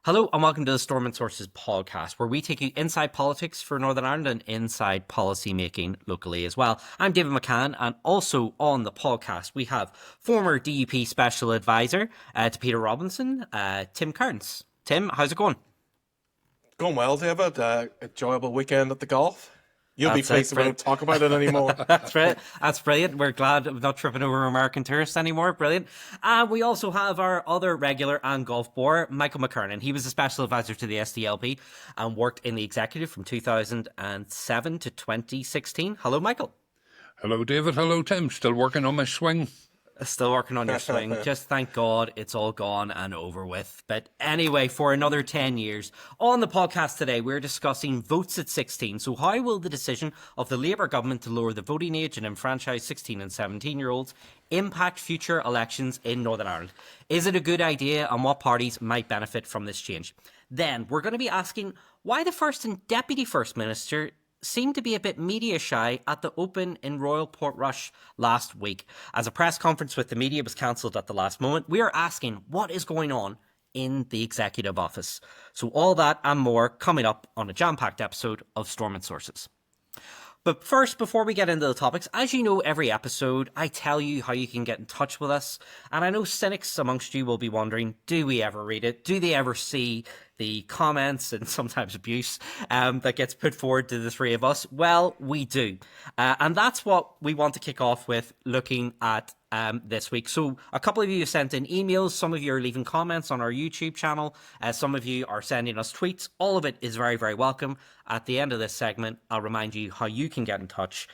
Hello and welcome to the Stormont Sources podcast, where we take you inside politics for Northern Ireland and inside policy making locally as well. I'm David McCann, and also on the podcast we have former DUP Special Advisor to Peter Robinson, Tim Kearns. Tim, how's it going? Going well, David. Enjoyable weekend at the golf. You'll be That's pleased it, if I don't talk about it anymore. That's right. That's brilliant. We're glad I'm not tripping over American tourists anymore. Brilliant. And we also have our other regular and golf bore, Michael McKernan. He was a special advisor to the SDLP and worked in the executive from 2007 to 2016. Hello, Michael. Hello, David. Hello, Tim. Still working on my swing. Still working on your swing. Just thank God it's all gone and over with. But anyway, for another 10 years, on the podcast today, we're discussing votes at 16. So how will the decision of the Labour government to lower the voting age and enfranchise 16 and 17-year-olds impact future elections in Northern Ireland? Is it a good idea, and what parties might benefit from this change? Then we're going to be asking why the First and Deputy First Minister seemed to be a bit media shy at the Open in Royal Portrush last week. As a press conference with the media was cancelled at the last moment, we are asking what is going on in the Executive Office. So all that and more coming up on a jam-packed episode of Stormont Sources. But first, before we get into the topics, as you know, every episode, I tell you how you can get in touch with us. And I know cynics amongst you will be wondering, do we ever read it? Do they ever see the comments and sometimes abuse that gets put forward to the three of us? Well, we do. And that's what we want to kick off with, looking at this week. So a couple of you have sent in emails. Some of you are leaving comments on our YouTube channel. Some of you are sending us tweets. All of it is very, very welcome. At the end of this segment, I'll remind you how you can get in touch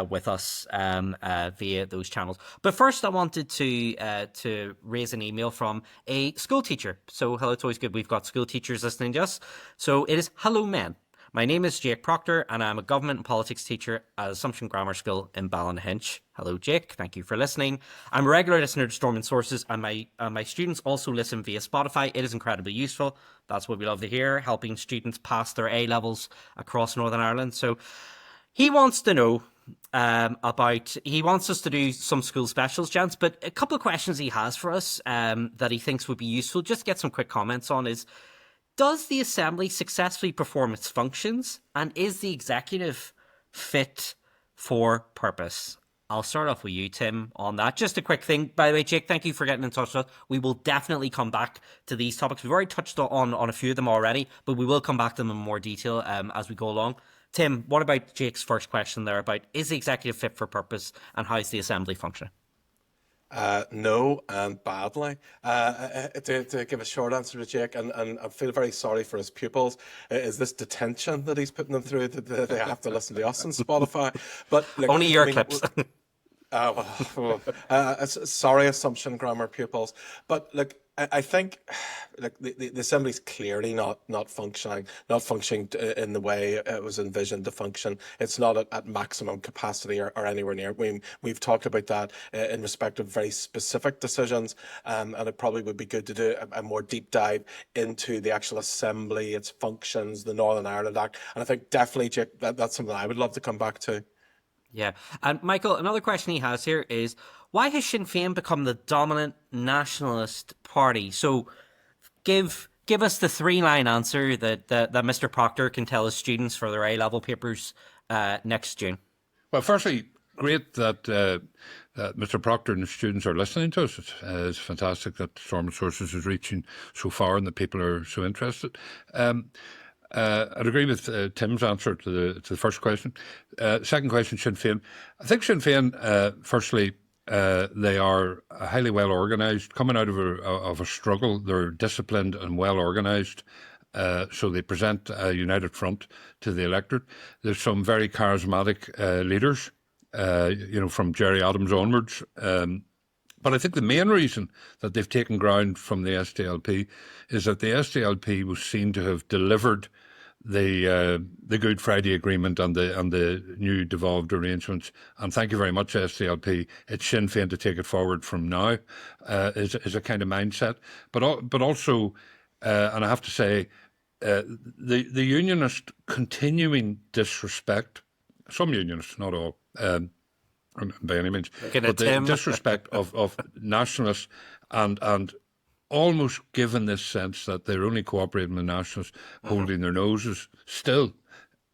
with us via those channels. But first, I wanted to raise an email from a school teacher. So hello, it's always good. We've got school teachers listening to us. So it is hello, men. My name is Jake Proctor, and I'm a government and politics teacher at Assumption Grammar School in Ballinhinch. Hello, Jake. Thank you for listening. I'm a regular listener to Stormont Sources, and my students also listen via Spotify. It is incredibly useful. That's what we love to hear, helping students pass their A-levels across Northern Ireland. So he wants to know he wants us to do some school specials, gents, but a couple of questions he has for us that he thinks would be useful. Just get some quick comments on is, does the Assembly successfully perform its functions, and is the Executive fit for purpose? I'll start off with you, Tim, on that. Just a quick thing. By the way, Jake, thank you for getting in touch with us. We will definitely come back to these topics. We've already touched on a few of them already, but we will come back to them in more detail as we go along. Tim, what about Jake's first question there about, is the Executive fit for purpose, and how is the Assembly functioning? No, and badly. To give a short answer to Jake, and I feel very sorry for his pupils, is this detention that he's putting them through, that they have to listen to us on Spotify. But look, only your clips. Sorry, Assumption Grammar pupils. But look, I think the Assembly's clearly not functioning in the way it was envisioned to function. It's not at maximum capacity or anywhere near. We've talked about that in respect of very specific decisions, and it probably would be good to do a more deep dive into the actual Assembly, its functions, the Northern Ireland Act, and I think definitely, Jake, that's something I would love to come back to. Yeah. And Michael, another question he has here is, why has Sinn Féin become the dominant nationalist party? So give us the three-line answer that Mr. Proctor can tell his students for their A-level papers next June. Well, firstly, great that Mr. Proctor and the students are listening to us. It's fantastic that Stormont Sources is reaching so far and that people are so interested. I'd agree with Tim's answer to the first question. Second question, Sinn Féin. I think Sinn Féin, firstly, they are highly well organised. Coming out of a struggle, they're disciplined and well organised. So they present a united front to the electorate. There's some very charismatic leaders, from Gerry Adams onwards. But I think the main reason that they've taken ground from the SDLP is that the SDLP was seen to have delivered the Good Friday Agreement and the new devolved arrangements. And thank you very much, SDLP. It's Sinn Féin to take it forward from now is a kind of mindset. But also, and I have to say, the unionist continuing disrespect, some unionists, not all, by any means, but the disrespect of nationalists and almost given this sense that they're only cooperating with Nationalists, holding their noses still,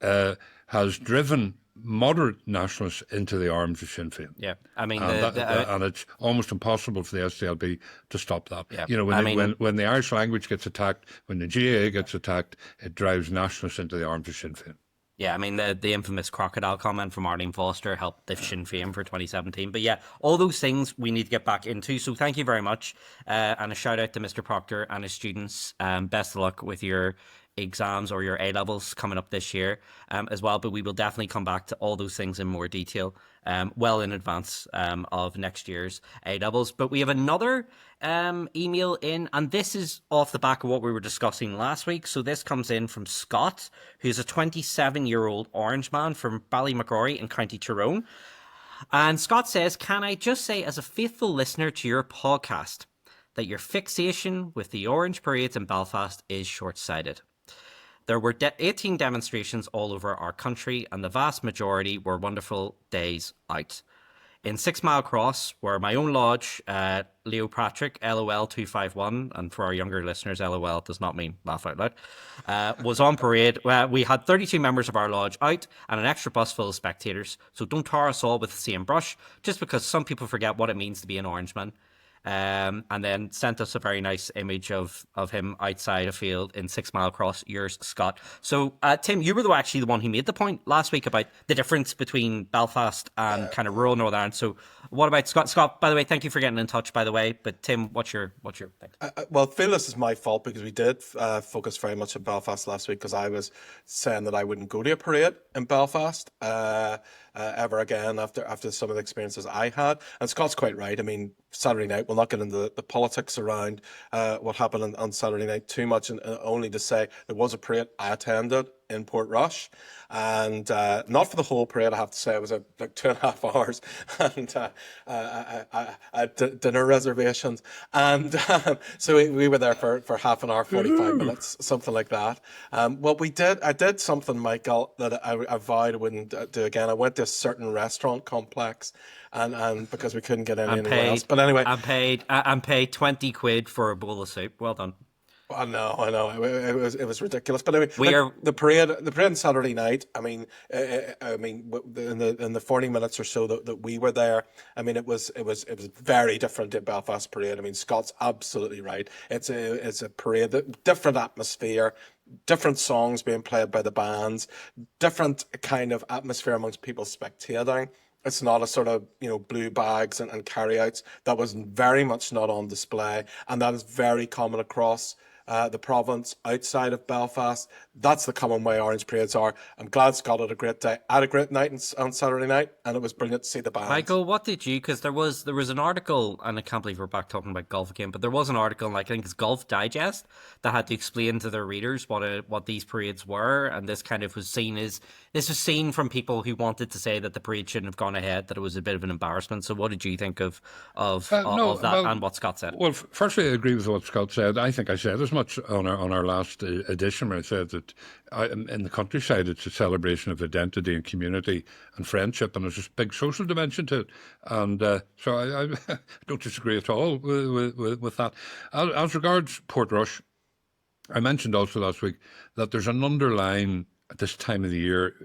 has driven moderate nationalists into the arms of Sinn Féin. Yeah, I mean, And it's almost impossible for the SDLP to stop that. Yeah, You know, when the Irish language gets attacked, when the GAA gets attacked, it drives nationalists into the arms of Sinn Féin. yeah, I mean, the infamous crocodile comment from Arlene Foster helped lift Sinn Féin for 2017. But yeah, all those things we need to get back into. So thank you very much. And a shout out to Mr. Proctor and his students. Best of luck with your exams or your A-levels coming up this year as well. But we will definitely come back to all those things in more detail well in advance of next year's A-levels. But we have another email in, and this is off the back of what we were discussing last week. So this comes in from Scott, who's a 27-year-old Orange man from Ballymacrory in County Tyrone. And Scott says, can I just say, as a faithful listener to your podcast, that your fixation with the Orange parades in Belfast is short-sighted. There were 18 demonstrations all over our country, and the vast majority were wonderful days out. In 6 Mile Cross, where my own lodge, Leo Patrick, LOL 251, and for our younger listeners, LOL does not mean laugh out loud, was on parade. We had 32 members of our lodge out and an extra bus full of spectators. So don't tar us all with the same brush, just because some people forget what it means to be an Orangeman. And then sent us a very nice image of him outside a field in 6 Mile Cross. Yours, Scott. So, Tim, you were actually the one who made the point last week about the difference between Belfast and kind of rural Northern Ireland. So, what about Scott? Scott, by the way, thank you for getting in touch, by the way. But Tim, what's your thing? Well, I feel this is my fault because we did focus very much on Belfast last week, because I was saying that I wouldn't go to a parade in Belfast ever again after some of the experiences I had. And Scott's quite right. I mean, Saturday night, we'll not get into the politics around what happened on Saturday night too much, and only to say there was a parade I attended in Portrush, and not for the whole parade. I have to say, it was like 2.5 hours, and I had dinner reservations, and so we were there for half an hour, 45 minutes, something like that. Well, I did something, Michael, that I vowed I wouldn't do again. I went to a certain restaurant complex, and because we couldn't get anywhere else. But anyway, I'm paid 20 quid for a bowl of soup. Well done. I know. It was ridiculous. But anyway, the parade on Saturday night. I mean, in the 40 minutes or so that we were there, I mean, it was very different to Belfast parade. I mean, Scott's absolutely right. It's a parade, different atmosphere, different songs being played by the bands, different kind of atmosphere amongst people spectating. It's not a sort of, blue bags and carryouts. That was very much not on display, and that is very common across the province outside of Belfast. That's the common way Orange parades are. I'm glad Scott had a great day. I had a great night on Saturday night, and it was brilliant to see the bands. Michael, what did you? Because there was an article, and I can't believe we're back talking about golf again. But there was an article, I think it's Golf Digest, that had to explain to their readers what these parades were, and this kind of was seen from people who wanted to say that the parade shouldn't have gone ahead, that it was a bit of an embarrassment. So what did you think of that and what Scott said? Well, firstly, I agree with what Scott said. I think I said as much on our last edition, where I said that in the countryside it's a celebration of identity and community and friendship, and there's this big social dimension to it. And so I don't disagree at all with that. As regards Portrush, I mentioned also last week that there's an underlying, at this time of the year,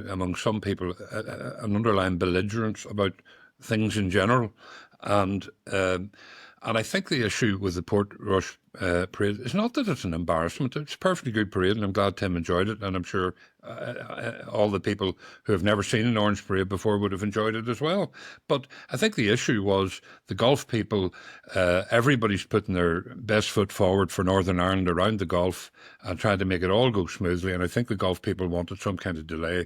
among some people, an underlying belligerence about things in general, and I think the issue with the Portrush parade is not that it's an embarrassment. It's a perfectly good parade, and I'm glad Tim enjoyed it, and I'm sure all the people who have never seen an Orange parade before would have enjoyed it as well. But I think the issue was the golf people, everybody's putting their best foot forward for Northern Ireland around the golf and trying to make it all go smoothly, and I think the golf people wanted some kind of delay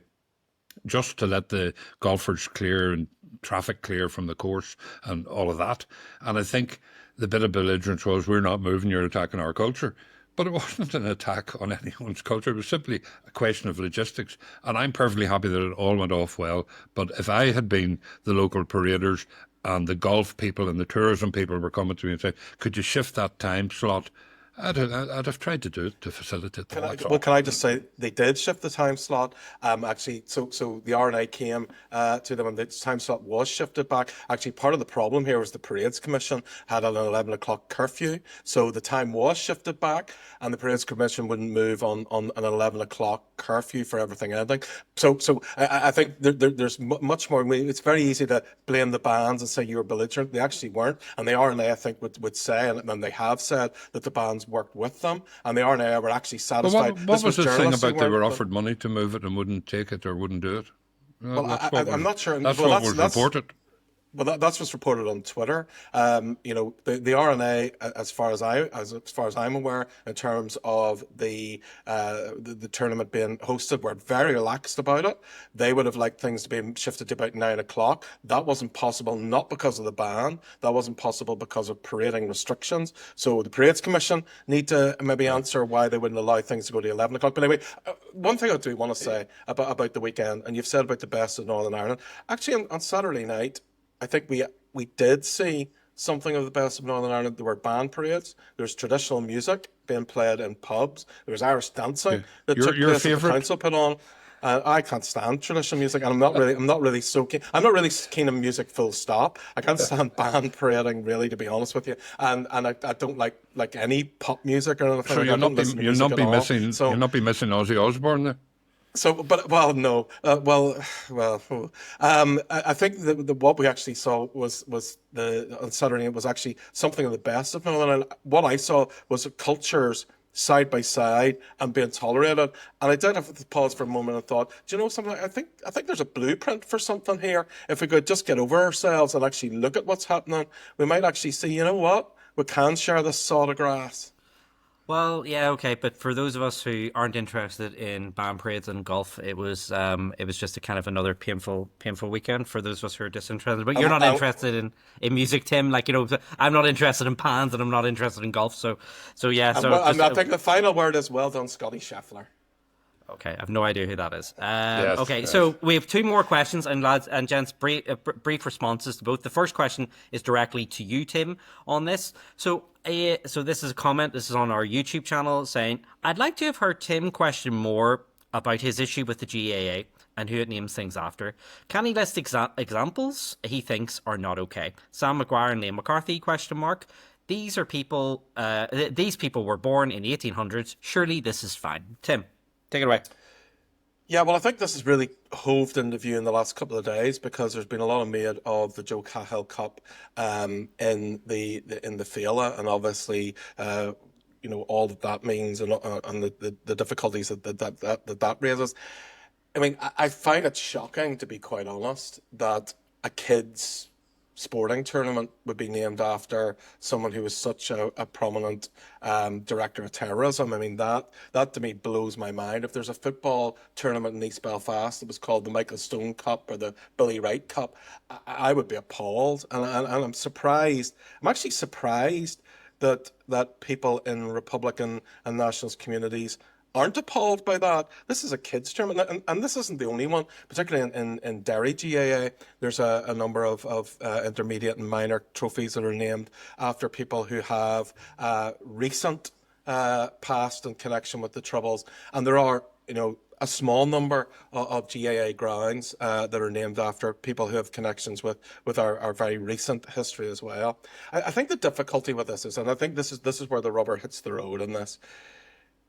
just to let the golfers clear and traffic clear from the course and all of that. And I think the bit of belligerence was, we're not moving, you're attacking our culture. But it wasn't an attack on anyone's culture. It was simply a question of logistics. And I'm perfectly happy that it all went off well. But if I had been the local paraders and the golf people and the tourism people were coming to me and saying, could you shift that time slot I'd have tried to do it to facilitate the watch. Can I just say they did shift the time slot? Actually, so the RNA came to them, and the time slot was shifted back. Actually, part of the problem here was the Parades Commission had an 11 o'clock curfew, so the time was shifted back, and the Parades Commission wouldn't move on an 11 o'clock curfew for everything ending. So I think there's much more. It's very easy to blame the bands and say you were belligerent. They actually weren't, and the RNA I think would say, and they have said, that the bands worked with them, and the RNA were actually satisfied. What was the thing about they were but- offered money to move it and wouldn't take it or wouldn't do it? Well, I'm not sure. That's Well, what was reported. Well, that's what's reported on Twitter. The RNA, as far as I'm aware, in terms of the tournament being hosted, were very relaxed about it. They would have liked things to be shifted to about 9 o'clock. That wasn't possible, not because of the ban. That wasn't possible because of parading restrictions. So the Parades Commission need to maybe answer why they wouldn't allow things to go to 11 o'clock. But anyway, one thing I do want to say about the weekend, and you've said about the best of Northern Ireland. Actually, on Saturday night, I think we did see something of the best of Northern Ireland. There were band parades. There's traditional music being played in pubs. There was Irish dancing that took Your place that the favourite? council put on. I can't stand traditional music, and I'm not really so keen. I'm not really keen on music. Full stop. I can't stand band parading, really, to be honest with you. And I don't like any pop music or anything. So like you'll that. not be missing Ozzy Osbourne there. So, but no. I think what we actually saw was on Saturday. It was actually something of the best of Northern Ireland. What I saw was cultures side by side and being tolerated. And I did have to pause for a moment and thought, do you know something? I think there's a blueprint for something here. If we could just get over ourselves and actually look at what's happening, we might actually see, you know what? We can share this sod of grass. Well, yeah, okay, but for those of us who aren't interested in band parades and golf, it was just a kind of another painful weekend for those of us who are disinterested. But you're not interested in music, Tim. Like, I'm not interested in bands and I'm not interested in golf. So yeah. So I think the final word is well done, Scotty Scheffler. Okay, I have no idea who that is. Yes, okay, yes. So we have two more questions, and lads and gents, brief responses to both. The first question is directly to you, Tim, on this. So this is a comment. This is on our YouTube channel saying, "I'd like to have heard Tim question more about his issue with the GAA and who it names things after. Can he list examples he thinks are not okay? Sam Maguire and Liam McCarthy? ? These are people. These people were born in the 1800s. Surely this is fine." Tim, take it away. Yeah, well, I think this has really hoved into view in the last couple of days because there's been a lot of made of the Joe Cahill Cup in the Féile, and obviously, all that means and the difficulties that raises. I mean, I find it shocking, to be quite honest, that a kid's sporting tournament would be named after someone who was such a prominent director of terrorism. I mean, that to me blows my mind. If there's a football tournament in East Belfast that was called the Michael Stone Cup or the Billy Wright Cup, I would be appalled. And I'm surprised. I'm actually surprised that people in Republican and nationalist communities aren't appalled by that. This is a kids' tournament, and this isn't the only one. Particularly in Derry GAA, there's a number of intermediate and minor trophies that are named after people who have recent past in connection with the Troubles, and there are a small number of GAA grounds that are named after people who have connections with our very recent history as well. I think the difficulty with this is, and I think this is where the rubber hits the road in this.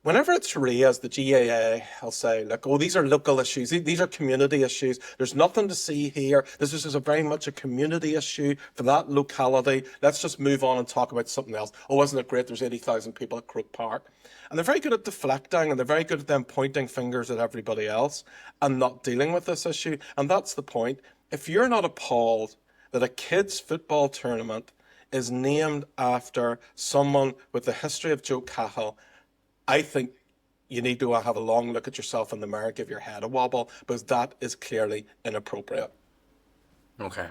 Whenever it's raised, the GAA, I'll say, look, these are local issues. These are community issues. There's nothing to see here. This is very much a community issue for that locality. Let's just move on and talk about something else. Oh, isn't it great? There's 80,000 people at Croke Park. And they're very good at deflecting, and they're very good at them pointing fingers at everybody else and not dealing with this issue. And that's the point. If you're not appalled that a kids' football tournament is named after someone with the history of Joe Cahill, I think you need to have a long look at yourself in the mirror, give your head a wobble, because that is clearly inappropriate. Okay.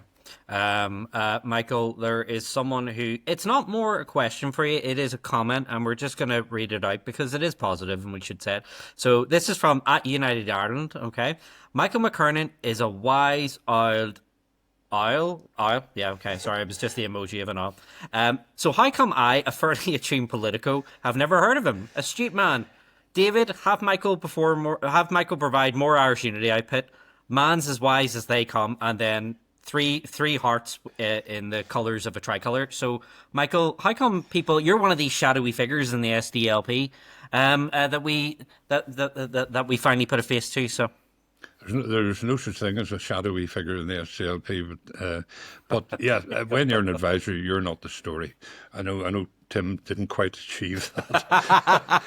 Michael, there is someone who, it's not more a question for you, it is a comment, and we're just going to read it out because it is positive and we should say it. So this is from @United Ireland, okay? Michael McKernan is a wise old Aisle? Yeah, okay, sorry, it was just the emoji of an aisle. So how come I, a fairly attuned politico, have never heard of him? Astute man. David, have Michael provide more Irish unity output. Man's as wise as they come, and then three hearts in the colours of a tricolour. So, Michael, how come you're one of these shadowy figures in the SDLP that we finally put a face to? So. There's no such thing as a shadowy figure in the SCLP, but yeah, when you're an advisor, you're not the story. I know. Tim didn't quite achieve that.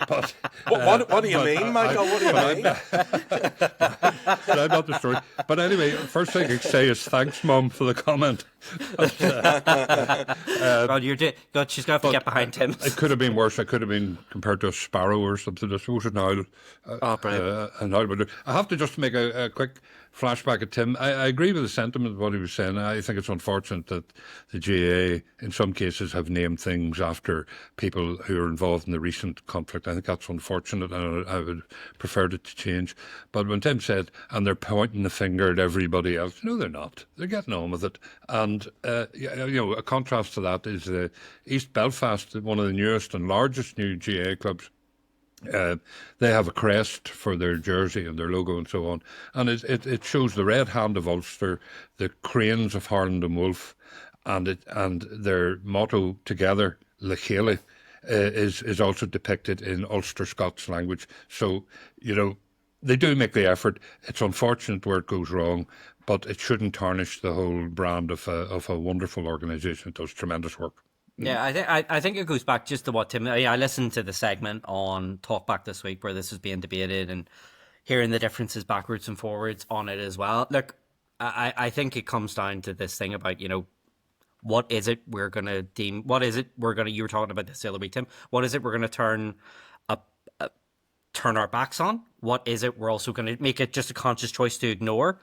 but what do you mean, Michael? What do you mean? But I'm not the story. But anyway, first thing I can say is thanks, Mum, for the comment. God, God, she's going to have to get behind Tim. It could have been worse. I could have been compared to a sparrow or something. I suppose an owl. An owl. But I have to just make a quick flashback at Tim. I agree with the sentiment of what he was saying. I think it's unfortunate that the GAA, in some cases, have named things after people who are involved in the recent conflict. I think that's unfortunate, and I would prefer it to change. But when Tim said, and they're pointing the finger at everybody else, no, they're not. They're getting on with it. And, a contrast to that is East Belfast, one of the newest and largest new GAA clubs. They have a crest for their jersey and their logo and so on, and it shows the red hand of Ulster, the cranes of Harland and Wolff, and their motto together, Lechele, is also depicted in Ulster Scots language. So they do make the effort. It's unfortunate where it goes wrong, but it shouldn't tarnish the whole brand of a wonderful organisation that does tremendous work. Yeah, I think it goes back just to what Tim. I listened to the segment on Talkback this week where this was being debated and hearing the differences backwards and forwards on it as well. Look, I think it comes down to this thing about what is it we're gonna deem? What is it we're gonna? You were talking about this the other week, Tim. What is it we're gonna turn our backs on? What is it we're also gonna make it just a conscious choice to ignore?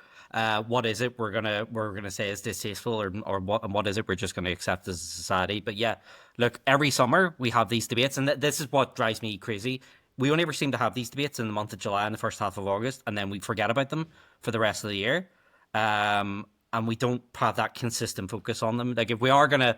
What is it we're gonna say is distasteful, or what? And what is it we're just gonna accept as a society? But yeah, look, every summer we have these debates, and this is what drives me crazy. We only ever seem to have these debates in the month of July and the first half of August, and then we forget about them for the rest of the year. And we don't have that consistent focus on them. Like if we are gonna.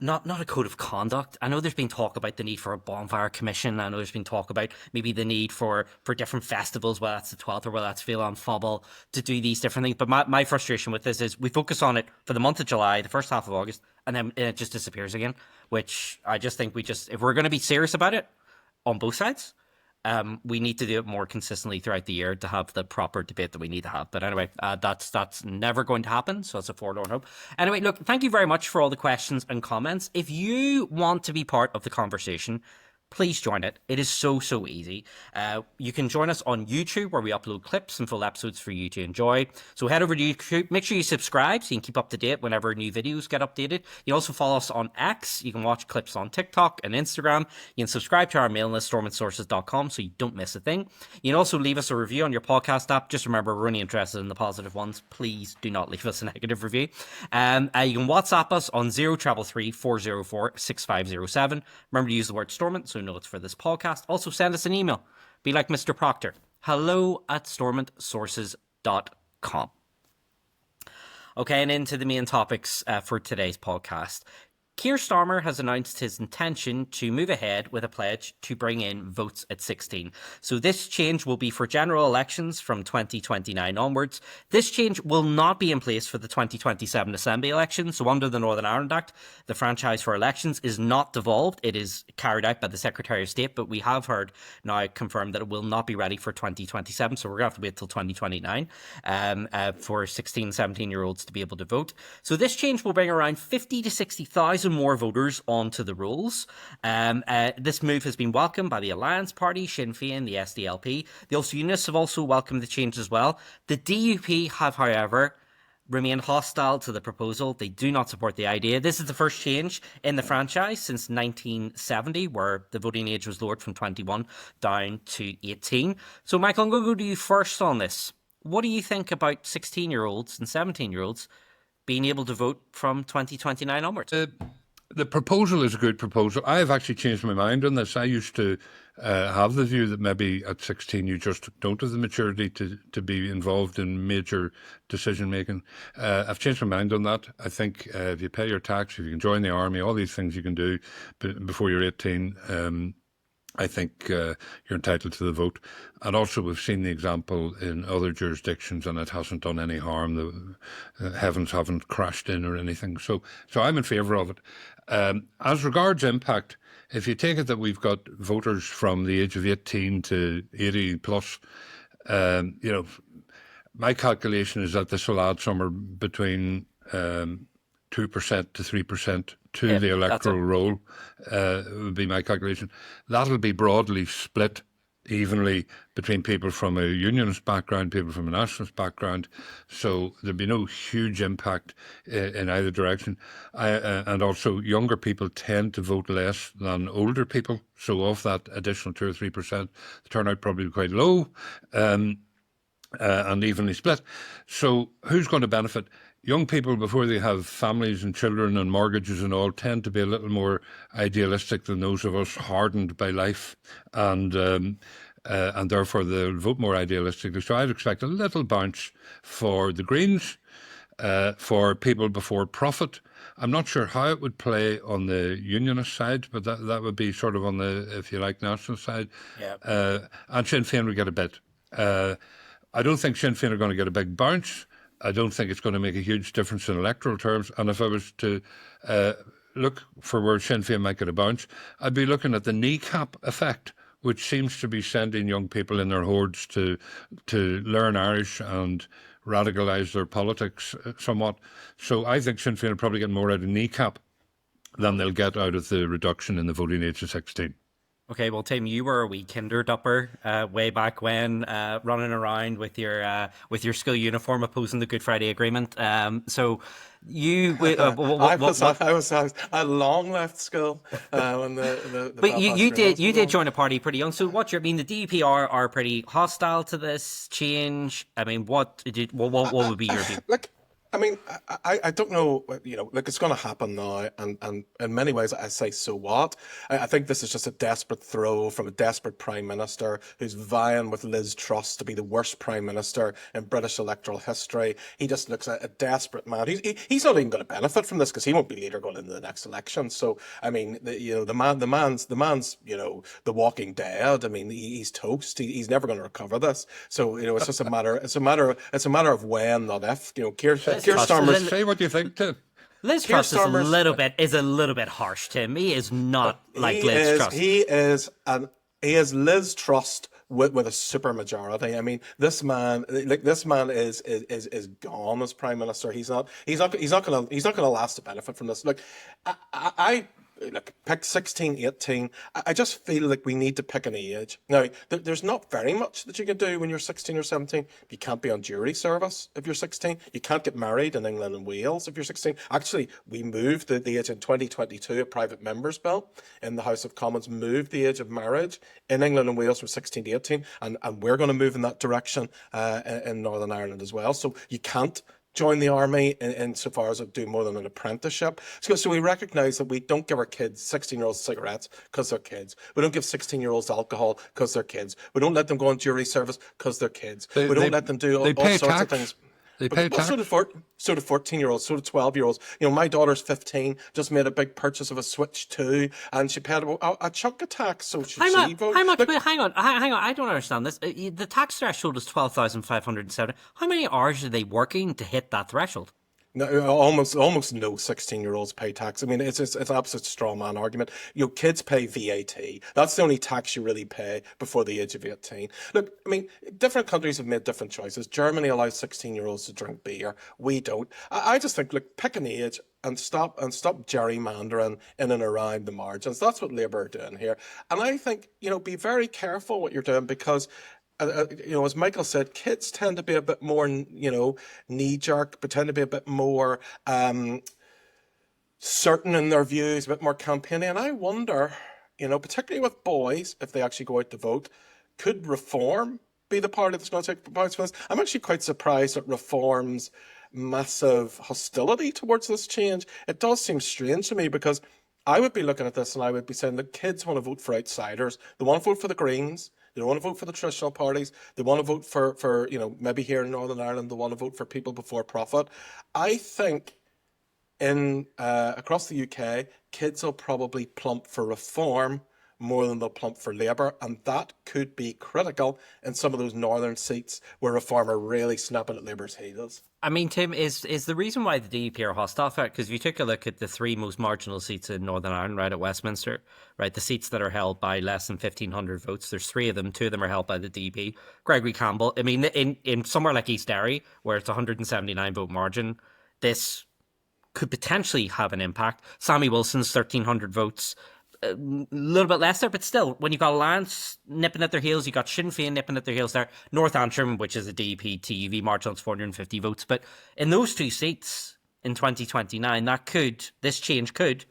Not a code of conduct. I know there's been talk about the need for a bonfire commission. I know there's been talk about maybe the need for different festivals, whether that's the 12th or whether that's Féile an Phobal, to do these different things. But my frustration with this is we focus on it for the month of July, the first half of August, and then it just disappears again, which I just think if we're going to be serious about it on both sides, we need to do it more consistently throughout the year to have the proper debate that we need to have. But anyway, that's never going to happen, so it's a forlorn hope. Anyway, look, thank you very much for all the questions and comments. If you want to be part of the conversation, please join it. It is so easy. You can join us on YouTube, where we upload clips and full episodes for you to enjoy. So head over to YouTube. Make sure you subscribe so you can keep up to date whenever new videos get updated. You can also follow us on X. You can watch clips on TikTok and Instagram. You can subscribe to our mailing list, stormontsources.com, so you don't miss a thing. You can also leave us a review on your podcast app. Just remember, we're only interested in the positive ones. Please do not leave us a negative review. You can WhatsApp us on 0333 404 6507. Remember to use the word Stormont so notes for this podcast. Also send us an email. Be like Mr. Proctor. hello@stormontsources.com. Okay, and into the main topics for today's podcast. Keir Starmer has announced his intention to move ahead with a pledge to bring in votes at 16. So this change will be for general elections from 2029 onwards. This change will not be in place for the 2027 Assembly elections. So under the Northern Ireland Act, the franchise for elections is not devolved. It is carried out by the Secretary of State, but we have heard now confirmed that it will not be ready for 2027. So we're going to have to wait till 2029 for 16, 17-year-olds to be able to vote. So this change will bring around 50 to 60,000 more voters onto the rolls. This move has been welcomed by the Alliance Party, Sinn Féin, the SDLP. The Ulster Unionists have also welcomed the change as well. The DUP have, however, remained hostile to the proposal. They do not support the idea. This is the first change in the franchise since 1970, where the voting age was lowered from 21 down to 18. So, Michael, I'm going to go to you first on this. What do you think about 16-year-olds and 17-year-olds being able to vote from 2029 onwards? The proposal is a good proposal. I have actually changed my mind on this. I used to have the view that maybe at 16 you just don't have the maturity to be involved in major decision making. I've changed my mind on that. I think if you pay your tax, if you can join the army, all these things you can do before you're 18. I think you're entitled to the vote. And also we've seen the example in other jurisdictions and it hasn't done any harm. The heavens haven't crashed in or anything. So I'm in favour of it. As regards impact, if you take it that we've got voters from the age of 18 to 80 plus, my calculation is that this will add somewhere between 2% to 3% to the electoral roll, would be my calculation. That'll be broadly split evenly between people from a unionist background, people from a nationalist background. So there'll be no huge impact in either direction. And also younger people tend to vote less than older people. So of that additional 2 or 3%, the turnout probably be quite low and evenly split. So who's going to benefit? Young people, before they have families and children and mortgages and all, tend to be a little more idealistic than those of us hardened by life, and therefore they'll vote more idealistically. So I'd expect a little bounce for the Greens, for people before profit. I'm not sure how it would play on the unionist side, but that would be sort of on the, if you like, national side. Yeah. And Sinn Féin would get a bit. I don't think Sinn Féin are going to get a big bounce. I don't think it's going to make a huge difference in electoral terms. And if I was to look for where Sinn Féin might get a bounce, I'd be looking at the kneecap effect, which seems to be sending young people in their hordes to learn Irish and radicalise their politics somewhat. So I think Sinn Féin will probably get more out of kneecap than they'll get out of the reduction in the voting age to 16. Okay, well, Tim, you were a wee kinderdupper way back when, running around with your school uniform opposing the Good Friday Agreement. So you, I long left school when the but you did join a party pretty young. So the DUP are pretty hostile to this change. I mean, what would be your view? I mean, I don't know, it's going to happen now, and in many ways I say, so what? I think this is just a desperate throw from a desperate Prime Minister who's vying with Liz Truss to be the worst Prime Minister in British electoral history. He just looks a desperate man. He's not even going to benefit from this because he won't be leader going into the next election. So, I mean, the man's the Walking Dead. I mean, he's toast. He's never going to recover this. So, it's just a matter of when, not if. Keir Starmer. Say what you think, Tim. Liz Truss is a little bit harsh, Tim. He is not like Liz Truss. He is Liz Truss with a super majority. I mean, this man is gone as Prime Minister. He's not gonna last to benefit from this. Look, pick 16, 18. I just feel like we need to pick an age. Now, there's not very much that you can do when you're 16 or 17. You can't be on jury service if you're 16. You can't get married in England and Wales if you're 16. Actually, we moved the age in 2022, a private member's bill in the House of Commons moved the age of marriage in England and Wales from 16 to 18. And we're going to move in that direction in Northern Ireland as well. So you can't join the army in so far as do more than an apprenticeship. So we recognise that we don't give our kids 16-year-olds cigarettes because they're kids. We don't give 16-year-olds alcohol because they're kids. We don't let them go on jury service because they're kids. We don't let them do all sorts of things. They pay tax. So do 14-year-olds, so do 12-year-olds. My daughter's 15, just made a big purchase of a Switch 2, and she paid a chunk of tax. So hang on, I don't understand this. The tax threshold is 12,570. How many hours are they working to hit that threshold? No, almost no 16-year-olds pay tax. I mean, it's an absolute straw man argument. Kids pay VAT. That's the only tax you really pay before the age of 18. Look, I mean, different countries have made different choices. Germany allows 16-year-olds to drink beer. We don't. I just think, look, pick an age and stop gerrymandering in and around the margins. That's what Labour are doing here. And I think, be very careful what you're doing because as Michael said, kids tend to be a bit more, knee-jerk, but tend to be a bit more certain in their views, a bit more campaigning. And I wonder, particularly with boys, if they actually go out to vote, could Reform be the party that's going to take the points for this? I'm actually quite surprised at Reform's massive hostility towards this change. It does seem strange to me because I would be looking at this and I would be saying that kids want to vote for outsiders. They want to vote for the Greens. They don't want to vote for the traditional parties. They want to vote for maybe here in Northern Ireland, they want to vote for people before profit. I think in across the UK, kids will probably plump for reform more than they'll plump for Labour, and that could be critical in some of those northern seats where reform are really snapping at Labour's heels. I mean, Tim, is the reason why the DUP are hostile for it, because if you take a look at the three most marginal seats in Northern Ireland, right, at Westminster, right, the seats that are held by less than 1,500 votes, there's three of them, two of them are held by the DUP. Gregory Campbell, I mean, in somewhere like East Derry, where it's a 179 vote margin, this could potentially have an impact. Sammy Wilson's 1,300 votes, a little bit less there, but still, when you've got Alliance nipping at their heels, you've got Sinn Féin nipping at their heels there, North Antrim, which is a DUP TUV margin, it's 450 votes, but in those two seats in 2029, this change could,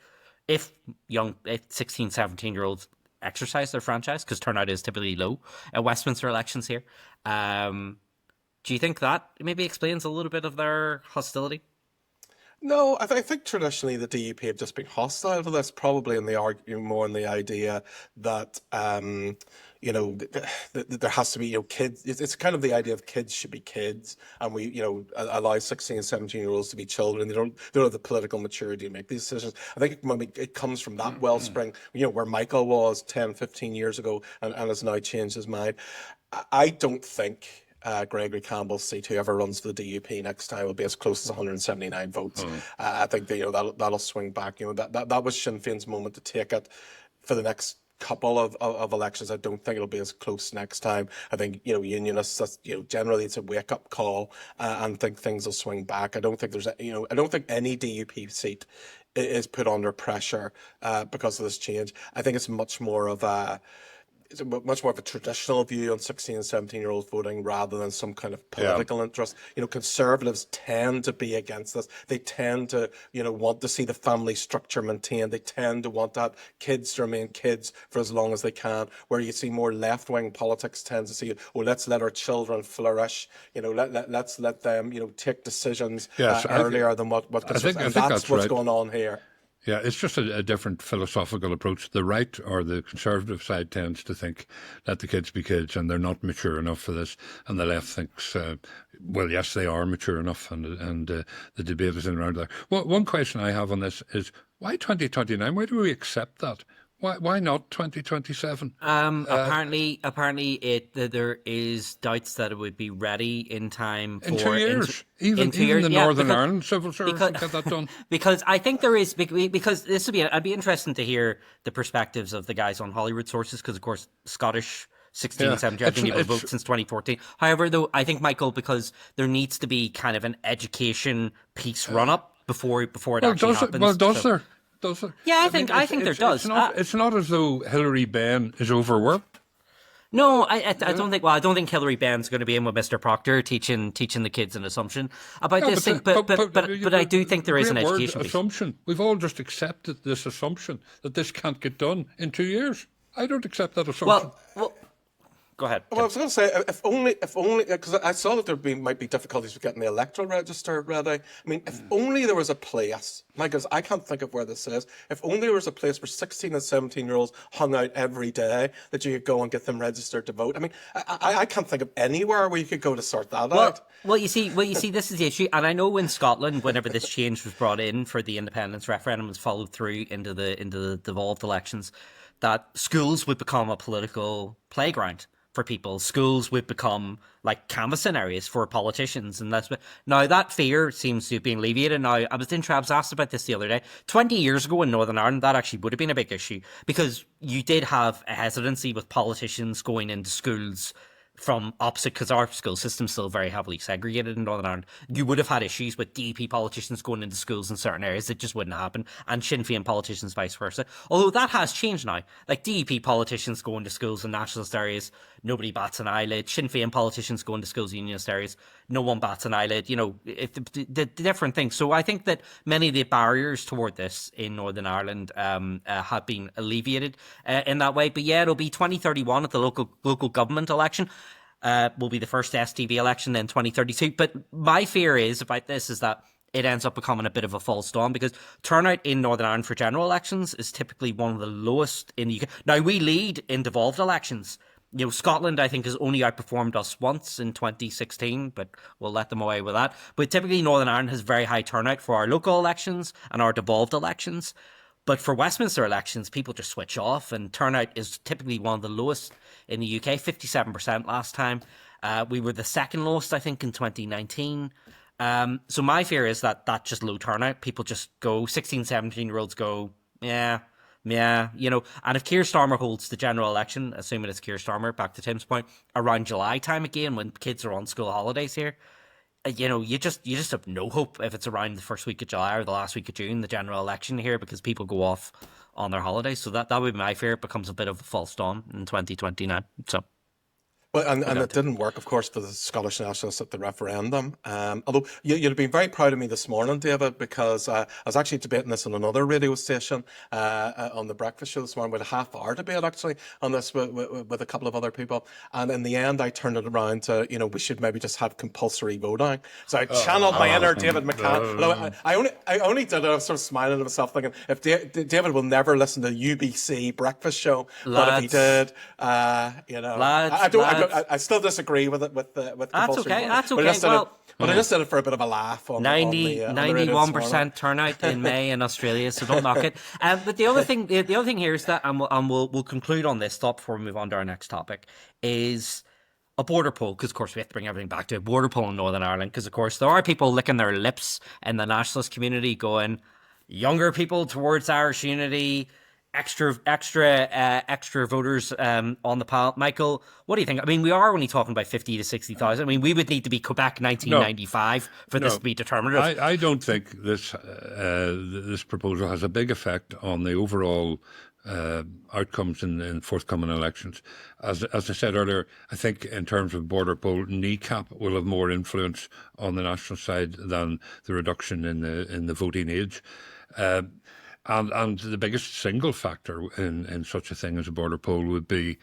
if 16, 17-year-olds exercise their franchise, because turnout is typically low at Westminster elections here, do you think that maybe explains a little bit of their hostility? No, I think traditionally the DUP have just been hostile to this, probably in the argument more in the idea that there has to be kids. It's kind of the idea of kids should be kids, and we allow 16 and 17-year-olds to be children. They don't have the political maturity to make these decisions. I think it comes from that wellspring, where Michael was 10, 15 years ago, and has now changed his mind. I don't think Gregory Campbell's seat, whoever runs for the DUP next time, will be as close as 179 votes. I think that'll swing back. That was Sinn Féin's moment to take it for the next couple of elections. I don't think it'll be as close next time. I think unionists, generally it's a wake up call, and think things will swing back. I don't think I don't think any DUP seat is put under pressure because of this change. I think it's much more of a traditional view on 16 and 17-year-olds voting rather than some kind of political interest. Conservatives tend to be against this. They tend to, want to see the family structure maintained. They tend to want to have kids to remain kids for as long as they can. Where you see more left-wing politics tends to see, let's let our children flourish. Let's let them, take decisions earlier than what I think that's what's right. going on here. Yeah, it's just a different philosophical approach. The right or the conservative side tends to think let the kids be kids and they're not mature enough for this. And the left thinks, well, yes, they are mature enough, and the debate is in around there. Well, one question I have on this is, why 2029? Why do we accept that? Why not 2027? Apparently, there is doubts that it would be ready in time for in 2 years. Even years, the Northern Ireland Civil Service can get that done. Because I think there is, because this would be, I'd be interested to hear the perspectives of the guys on Holyrood Sources, because of course Scottish 16, 17, I've been able to vote since 2014. However, though, I think, Michael, because there needs to be kind of an education piece run up before it actually happens. Does there? Does it? Yeah, I think there does. It's not as though Hilary Benn is overworked. No, I don't think. Well, I don't think Hilary Benn's going to be in with Mr. Proctor teaching the kids an assumption about this thing. But I do think there is an education piece. Assumption. We've all just accepted this assumption that this can't get done in 2 years. I don't accept that assumption. Well. Go ahead. Well, I was going to say, if only, because I saw that might be difficulties with getting the electoral register ready. I mean, if only there was a place, because I can't think of where this is, if only there was a place where 16 and 17-year-olds hung out every day that you could go and get them registered to vote. I mean, I can't think of anywhere where you could go to sort that out. Well, you see, this is the issue, and I know in Scotland, whenever this change was brought in for the independence referendum was followed through into the devolved elections, that schools would become a political playground for people. Schools would become like canvassing areas for politicians, and now that fear seems to have been alleviated. Now, I was asked about this the other day. 20 years ago in Northern Ireland, that actually would have been a big issue, because you did have a hesitancy with politicians going into schools from opposite, because our school system's still very heavily segregated in Northern Ireland. You would have had issues with DP politicians going into schools in certain areas. It just wouldn't happen. And Sinn Féin politicians vice versa. Although that has changed now. Like DP politicians go into schools in nationalist areas, nobody bats an eyelid. Sinn Féin politicians go into schools in unionist areas, no one bats an eyelid. The different things. So I think that many of the barriers toward this in Northern Ireland have been alleviated in that way. But yeah, it'll be 2031 at the local government election. Will be the first STV election, then 2032. But my fear about this is that it ends up becoming a bit of a false dawn, because turnout in Northern Ireland for general elections is typically one of the lowest in the UK. Now, we lead in devolved elections. You know, Scotland, I think, has only outperformed us once in 2016, but we'll let them away with that. But typically, Northern Ireland has very high turnout for our local elections and our devolved elections. But for Westminster elections, people just switch off, and turnout is typically one of the lowest in the UK, 57% last time. We were the second lowest, I think, in 2019. So my fear is that just low turnout, people just go, 16, 17-year-olds go, yeah, you know. And if Keir Starmer holds the general election, assuming it's Keir Starmer, back to Tim's point, around July time again, when kids are on school holidays here, you know, you just have no hope if it's around the first week of July or the last week of June, the general election here, because people go off on their holidays. So that would be my fear. It becomes a bit of a false dawn in 2029. So. Well, and it didn't work, of course, for the Scottish Nationalists at the referendum. Although you'd have been very proud of me this morning, David, because I was actually debating this on another radio station on the breakfast show this morning, with a half-hour debate actually on this with a couple of other people. And in the end, I turned it around to, you know, we should maybe just have compulsory voting. So I channeled my inner David McCann. I only did it. I was sort of smiling to myself, thinking, if David will never listen to UBC breakfast show, but if he did, you know, I still disagree with it with compulsory voting. That's okay. But I just did it for a bit of a laugh. 91% turnout in May in Australia, so don't knock it. But the other thing here is that, and we'll conclude on this thought before we move on to our next topic, is a border poll, because of course we have to bring everything back to a border poll in Northern Ireland, because of course there are people licking their lips in the nationalist community going, younger people towards Irish unity, extra voters on the panel. Michael, what do you think? I mean, we are only talking about 50 to 60,000. I mean, we would need to be Quebec 1995 for this to be determinative. I don't think this proposal has a big effect on the overall outcomes in forthcoming elections. As I said earlier, I think in terms of border poll, kneecap will have more influence on the national side than the reduction in the voting age. And the biggest single factor in such a thing as a border poll would be,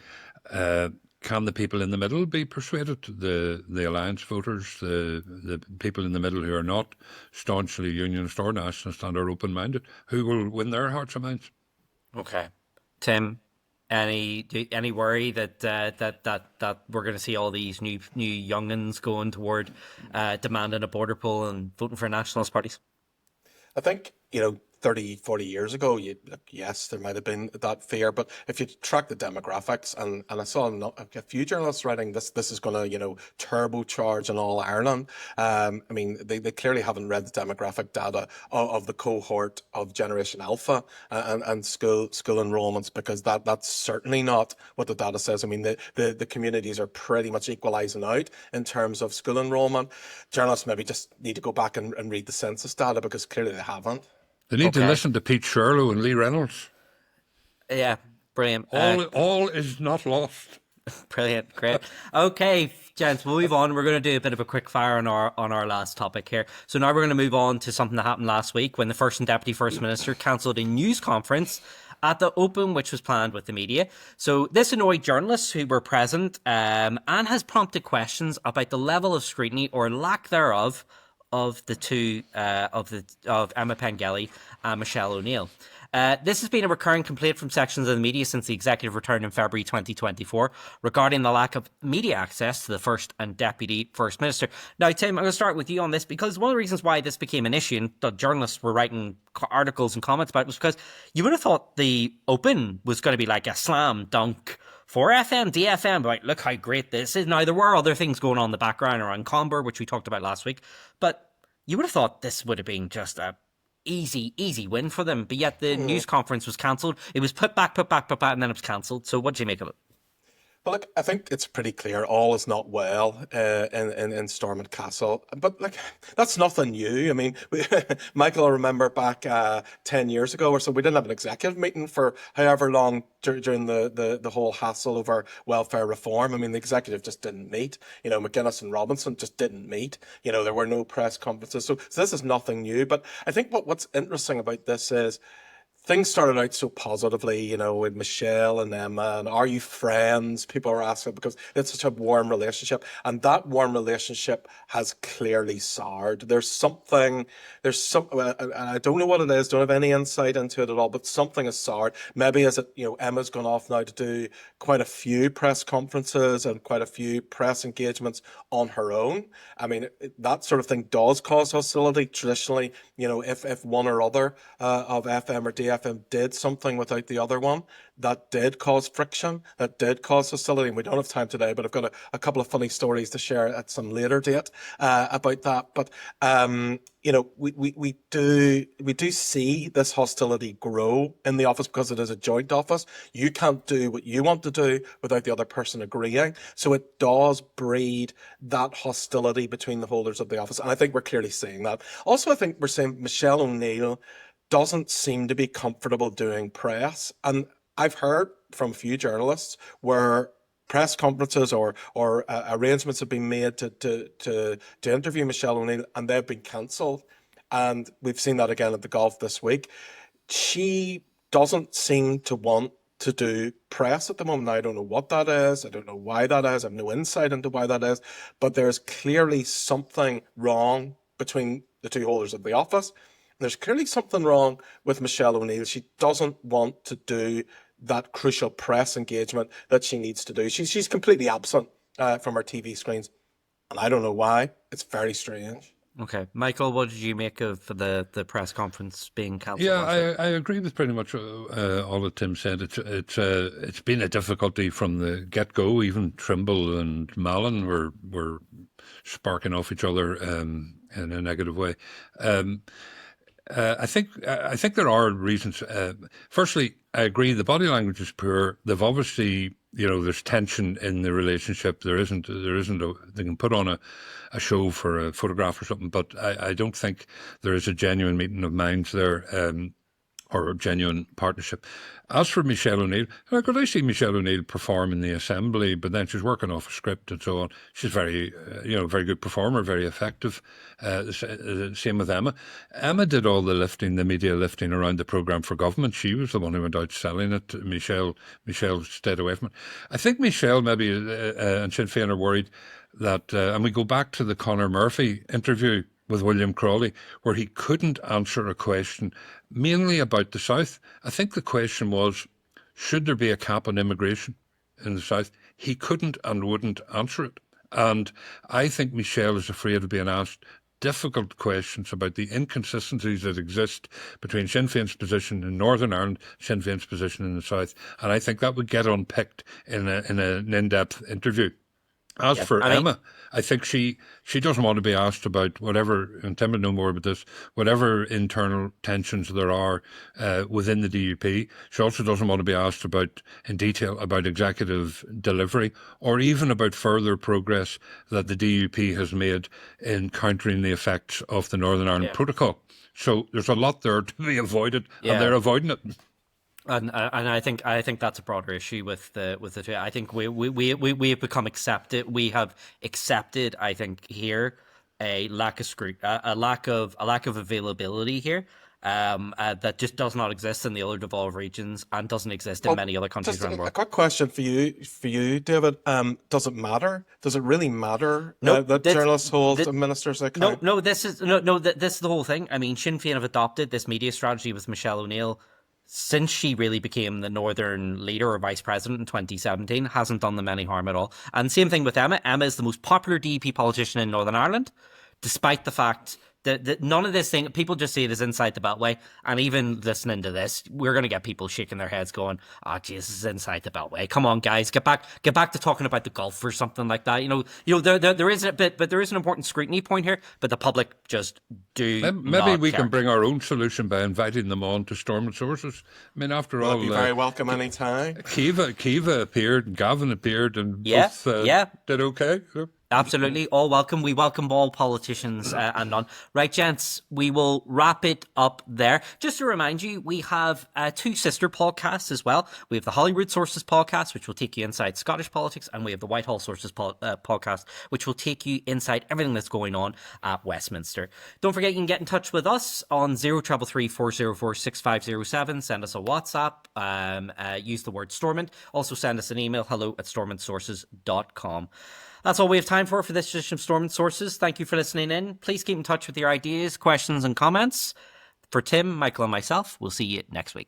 can the people in the middle be persuaded? The alliance voters, the people in the middle who are not staunchly unionist or nationalist and are open-minded, who will win their hearts and minds? Okay, Tim, any worry that we're going to see all these new young'uns going toward demanding a border poll and voting for nationalist parties? I think, you know, 30, 40 years ago, yes, there might have been that fear, but if you track the demographics, and I saw a few journalists writing this is going to, you know, turbocharge in all Ireland. I mean, they clearly haven't read the demographic data of the cohort of Generation Alpha and school enrollments, because that's certainly not what the data says. I mean, the communities are pretty much equalising out in terms of school enrolment. Journalists maybe just need to go back and read the census data, because clearly they haven't. They need to listen to Pete Shirlow and Lee Reynolds. Yeah, brilliant. All is not lost. Brilliant, great. Okay, gents, we'll move on. We're going to do a bit of a quick fire on our last topic here. So now we're going to move on to something that happened last week, when the First and Deputy First Minister cancelled a news conference at the Open, which was planned with the media. So this annoyed journalists who were present, and has prompted questions about the level of scrutiny, or lack thereof, of the two of Emma Pengelly and Michelle O'Neill. This has been a recurring complaint from sections of the media since the executive return in February 2024 regarding the lack of media access to the First and Deputy First Minister. Now, Tim, I'm going to start with you on this, because one of the reasons why this became an issue and the journalists were writing articles and comments about it was because you would have thought the Open was going to be like a slam dunk for FM, DFM, like, look how great this is. Now, there were other things going on in the background around Comber, which we talked about last week, but you would have thought this would have been just a easy win for them. But yet the news conference was cancelled. It was put back, and then it was cancelled. So what do you make of it? Well, look, I think it's pretty clear all is not well in Stormont Castle. But look, that's nothing new. I mean, Michael, I remember back 10 years ago or so, we didn't have an executive meeting for however long during the whole hassle over welfare reform. I mean, the executive just didn't meet. You know, McGuinness and Robinson just didn't meet. You know, there were no press conferences. So this is nothing new. But I think what's interesting about this is things started out so positively, you know, with Michelle and Emma, and are you friends? People are asking because it's such a warm relationship, and that warm relationship has clearly soured. There's some, and I don't know what it is, don't have any insight into it at all, but something has soured. Maybe as it, you know, Emma's gone off now to do quite a few press conferences and quite a few press engagements on her own. I mean, that sort of thing does cause hostility traditionally. You know, if one or other of FM or DFM did something without the other one, that did cause friction, that did cause hostility. And we don't have time today, but I've got a couple of funny stories to share at some later date about that. But you know, we do see this hostility grow in the office because it is a joint office. You can't do what you want to do without the other person agreeing. So it does breed that hostility between the holders of the office. And I think we're clearly seeing that. Also, I think we're seeing Michelle O'Neill doesn't seem to be comfortable doing press. And I've heard from a few journalists where press conferences or arrangements have been made to interview Michelle O'Neill and they've been cancelled. And we've seen that again at the golf this week. She doesn't seem to want to do press at the moment. Now, I don't know what that is. I don't know why that is. I have no insight into why that is. But there's clearly something wrong between the two holders of the office. There's clearly something wrong with Michelle O'Neill. She doesn't want to do that crucial press engagement that she needs to do. She's completely absent from her TV screens. And I don't know why. It's very strange. Okay. Michael, what did you make of the press conference being cancelled? Yeah, I agree with pretty much all that Tim said. It's been a difficulty from the get-go. Even Trimble and Mallon were sparking off each other in a negative way. I think there are reasons. Firstly, I agree the body language is poor. They've obviously, you know, there's tension in the relationship. There isn't. They can put on a show for a photograph or something, but I don't think there is a genuine meeting of minds there. Or a genuine partnership. As for Michelle O'Neill, I see Michelle O'Neill perform in the Assembly, but then she's working off a script and so on. She's very good performer, very effective. Same with Emma. Emma did all the lifting, the media lifting around the programme for government. She was the one who went out selling it. Michelle stayed away from it. I think Michelle maybe and Sinn Féin are worried that, and we go back to the Conor Murphy interview with William Crawley, where he couldn't answer a question mainly about the South. I think the question was, should there be a cap on immigration in the South? He couldn't and wouldn't answer it. And I think Michelle is afraid of being asked difficult questions about the inconsistencies that exist between Sinn Féin's position in Northern Ireland, Sinn Féin's position in the South. And I think that would get unpicked in an in-depth interview. As for Emma, I think she doesn't want to be asked about whatever, and Tim will know more about this, whatever internal tensions there are within the DUP. She also doesn't want to be asked in detail about executive delivery or even about further progress that the DUP has made in countering the effects of the Northern Ireland Protocol. So there's a lot there to be avoided, and they're avoiding it. And I think that's a broader issue with the two. I think we have become accepted. We have accepted, I think, here a lack of a lack of availability here. That just does not exist in the other devolved regions and doesn't exist in many other countries around the world. A quick question for you, David. Does it matter? Does it really matter that journalists hold ministers account? No. This is the whole thing. I mean, Sinn Féin have adopted this media strategy with Michelle O'Neill since she really became the Northern leader or vice president in 2017. Hasn't done them any harm at all. And same thing with Emma. Emma is the most popular DUP politician in Northern Ireland, despite the fact that none of this thing, people just see it as inside the Beltway. And even listening to this, we're going to get people shaking their heads going, oh, Jesus, this is inside the Beltway. Come on, guys, get back to talking about the Gulf or something like that. There is a bit, but there is an important scrutiny point here, but the public just do Maybe we care. can bring our own solution by inviting them on to Stormont Sources. I mean, after all, be very welcome anytime. Kiva appeared and Gavin appeared and both did okay. Absolutely, all welcome. We welcome all politicians and none. Right, gents, we will wrap it up there. Just to remind you, we have 2 sister podcasts as well. We have the Holyrood Sources podcast, which will take you inside Scottish politics, and we have the Whitehall Sources podcast, which will take you inside everything that's going on at Westminster. Don't forget, you can get in touch with us on 0333 404 6507. Send us a WhatsApp. Use the word Stormont. Also send us an email, hello@stormontsources.com. That's all we have time for this edition of Stormont Sources. Thank you for listening in. Please keep in touch with your ideas, questions, and comments. For Tim, Michael, and myself, we'll see you next week.